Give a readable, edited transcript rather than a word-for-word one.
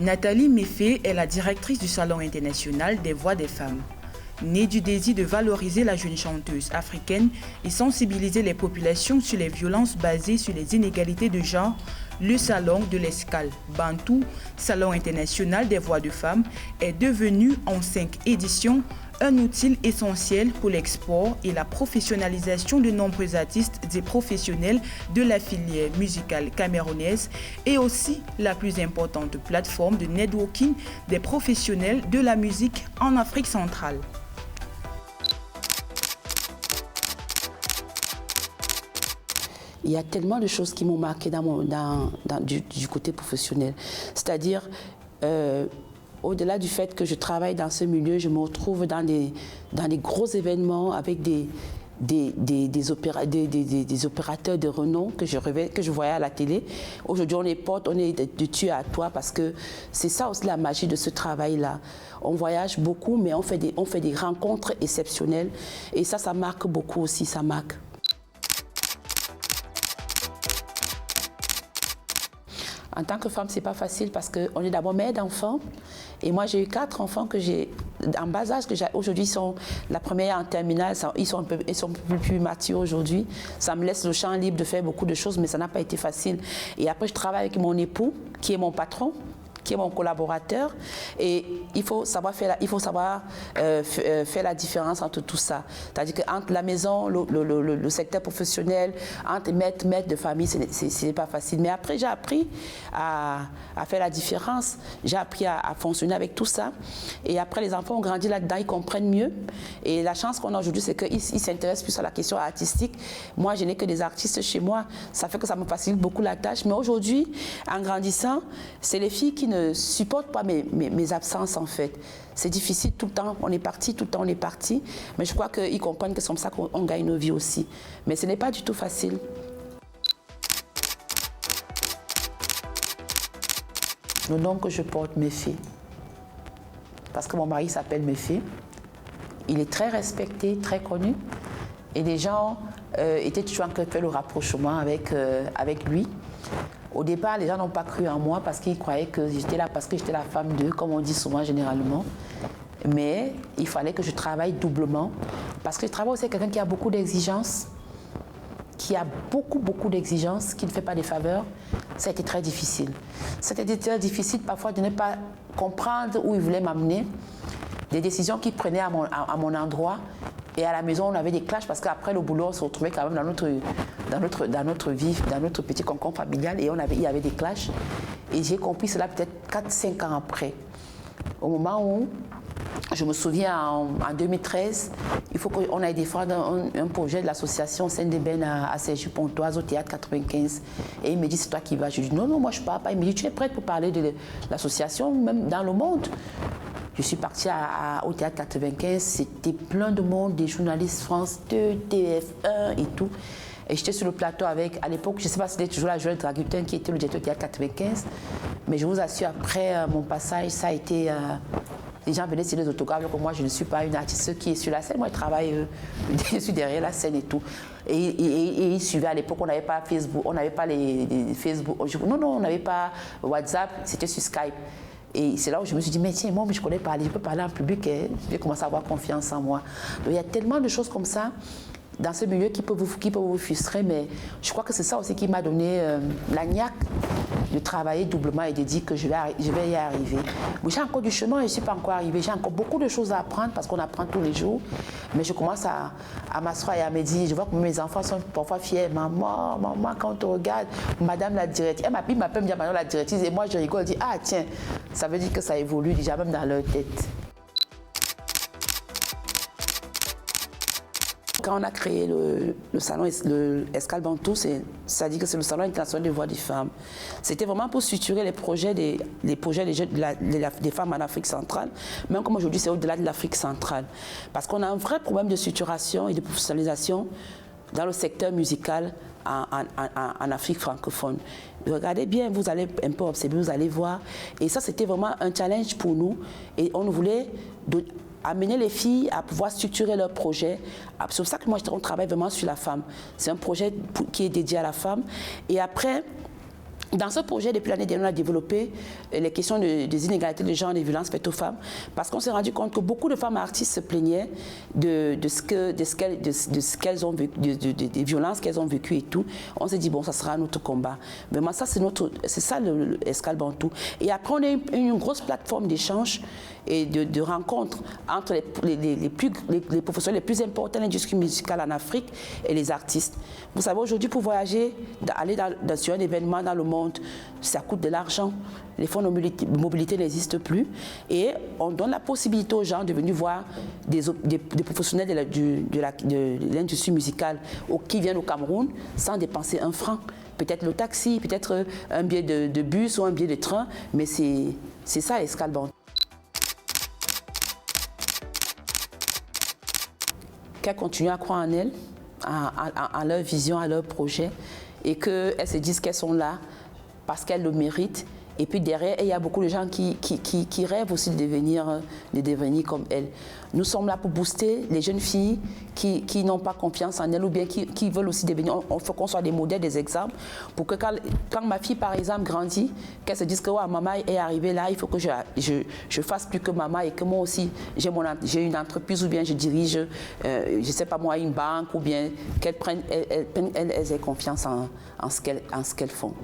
Nathalie Méfé est la directrice du Salon international des voix des femmes. Née du désir de valoriser la jeune chanteuse africaine et sensibiliser les populations sur les violences basées sur les inégalités de genre, le Salon de l'Escale Bantou, Salon international des voix de femmes, est devenu en 5 éditions un outil essentiel pour l'export et la professionnalisation de nombreux artistes et professionnels de la filière musicale camerounaise et aussi la plus importante plateforme de networking des professionnels de la musique en Afrique centrale. Il y a tellement de choses qui m'ont marqué du côté professionnel. C'est-à-dire, au-delà du fait que je travaille dans ce milieu, je me retrouve dans des gros événements avec des opérateurs de renom que je voyais à la télé. Aujourd'hui, on est potes, on est de tu à toi parce que c'est ça aussi la magie de ce travail-là. On voyage beaucoup, mais on fait des rencontres exceptionnelles et ça marque beaucoup aussi, ça marque. En tant que femme, c'est pas facile parce qu'on est d'abord mère d'enfants. Et moi, j'ai eu 4 enfants que j'ai en bas âge. Aujourd'hui, la première en terminale, ils sont un peu plus matures aujourd'hui. Ça me laisse le champ libre de faire beaucoup de choses, mais ça n'a pas été facile. Et après, je travaille avec mon époux, qui est mon patron, qui est mon collaborateur, et il faut savoir faire la différence entre tout ça. C'est-à-dire qu'entre la maison, le secteur professionnel, entre maître de famille, ce n'est pas facile. Mais après, j'ai appris à faire la différence. J'ai appris à fonctionner avec tout ça. Et après, les enfants ont grandi là-dedans, ils comprennent mieux. Et la chance qu'on a aujourd'hui, c'est qu'ils s'intéressent plus à la question artistique. Moi, je n'ai que des artistes chez moi. Ça fait que ça me facilite beaucoup la tâche. Mais aujourd'hui, en grandissant, c'est les filles qui ne supportent pas mes absences en fait. C'est difficile tout le temps, on est parti, tout le temps on est parti. Mais je crois qu'ils comprennent que c'est comme ça qu'on gagne nos vies aussi. Mais ce n'est pas du tout facile. Le nom que je porte, Méfé. Parce que mon mari s'appelle Méfé. Il est très respecté, très connu. Et les gens étaient toujours en train de faire le rapprochement avec lui. Au départ, les gens n'ont pas cru en moi parce qu'ils croyaient que j'étais là parce que j'étais la femme d'eux, comme on dit souvent généralement. Mais il fallait que je travaille doublement parce que je travaille aussi avec quelqu'un qui a beaucoup d'exigences, qui a beaucoup d'exigences, qui ne fait pas des faveurs. Ça a été très difficile. C'était très difficile parfois de ne pas comprendre où il voulait m'amener, des décisions qu'il prenait à mon endroit. Et à la maison, on avait des clashs parce qu'après le boulot, on se retrouvait quand même dans notre vie, dans notre petit cocon familial et il y avait des clashs. Et j'ai compris cela peut-être 4-5 ans après. Au moment où, je me souviens en 2013, il faut qu'on aille défendre un projet de l'association Seine-des-Bennes à Cergy-Pontoise au Théâtre 95. Et il me dit, c'est toi qui vas. Je dis, non, moi je ne pars pas. Il me dit, tu es prête pour parler de l'association, même dans le monde? Je suis partie au Théâtre 95, c'était plein de monde, des journalistes France 2, TF1 et tout. Et j'étais sur le plateau avec, à l'époque, je ne sais pas si c'était toujours la Joël Dragutin qui était le directeur du Théâtre 95, mais je vous assure, après mon passage, ça a été... les gens venaient sur les autographes, alors que moi, je ne suis pas une artiste qui est sur la scène. Moi, je travaille je suis derrière la scène et tout. Et ils suivaient à l'époque, on n'avait pas Facebook, on n'avait pas les Facebook. Non, on n'avait pas WhatsApp, c'était sur Skype. Et c'est là où je me suis dit, mais tiens, moi, je connais parler, je peux parler en public, et je vais commencer à avoir confiance en moi. Donc, il y a tellement de choses comme ça dans ce milieu qui peuvent vous frustrer, mais je crois que c'est ça aussi qui m'a donné la niaque de travailler doublement et de dire que je vais y arriver. Mais j'ai encore du chemin et je ne suis pas encore arrivée. J'ai encore beaucoup de choses à apprendre parce qu'on apprend tous les jours. Mais je commence à m'asseoir et à me dire, je vois que mes enfants sont parfois fiers. Maman, quand on te regarde, madame la directrice, elle m'appelle me dire madame la directrice et moi je rigole, je dis, ah tiens, ça veut dire que ça évolue déjà même dans leur tête. Quand on a créé le salon Escale Bantou, ça dit que c'est le salon international des voix des femmes. C'était vraiment pour structurer les projets des femmes en Afrique centrale, même comme aujourd'hui c'est au-delà de l'Afrique centrale. Parce qu'on a un vrai problème de structuration et de professionnalisation dans le secteur musical en Afrique francophone. Regardez bien, vous allez un peu observer, vous allez voir. Et ça, c'était vraiment un challenge pour nous. Et on voulait amener les filles à pouvoir structurer leurs projets. C'est pour ça que moi, on travaille vraiment sur la femme. C'est un projet qui est dédié à la femme. Et après, Dans ce projet, depuis l'année dernière, on a développé les questions des inégalités de genre et des violences faites aux femmes, parce qu'on s'est rendu compte que beaucoup de femmes artistes se plaignaient de ce qu'elles ont vécu, des violences qu'elles ont vécues et tout. On s'est dit, bon, ça sera notre combat. Vraiment, ça, c'est ça le Escale Bantou. Et après, on a une grosse plateforme d'échange et de rencontres entre les professionnels les plus importants de l'industrie musicale en Afrique et les artistes. Vous savez, aujourd'hui, pour voyager, aller sur un événement dans le monde, ça coûte de l'argent. Les fonds de mobilité n'existent plus. Et on donne la possibilité aux gens de venir voir des professionnels de l'industrie musicale qui viennent au Cameroun sans dépenser un franc. Peut-être le taxi, peut-être un billet de bus ou un billet de train, mais c'est ça Escale Bantou. Qu'elles continuent à croire en elles, à leur vision, à leur projet, et qu'elles se disent qu'elles sont là parce qu'elles le méritent. Et puis derrière, il y a beaucoup de gens qui rêvent aussi de devenir comme elles. Nous sommes là pour booster les jeunes filles qui n'ont pas confiance en elles ou bien qui veulent aussi devenir. Il faut qu'on soit des modèles, des exemples, pour que quand ma fille, par exemple, grandit, qu'elle se dise que ouais, maman est arrivée là, il faut que je fasse plus que maman et que moi aussi, j'ai une entreprise ou bien je dirige, je ne sais pas moi, une banque ou bien qu'elles aient confiance en ce qu'elles font.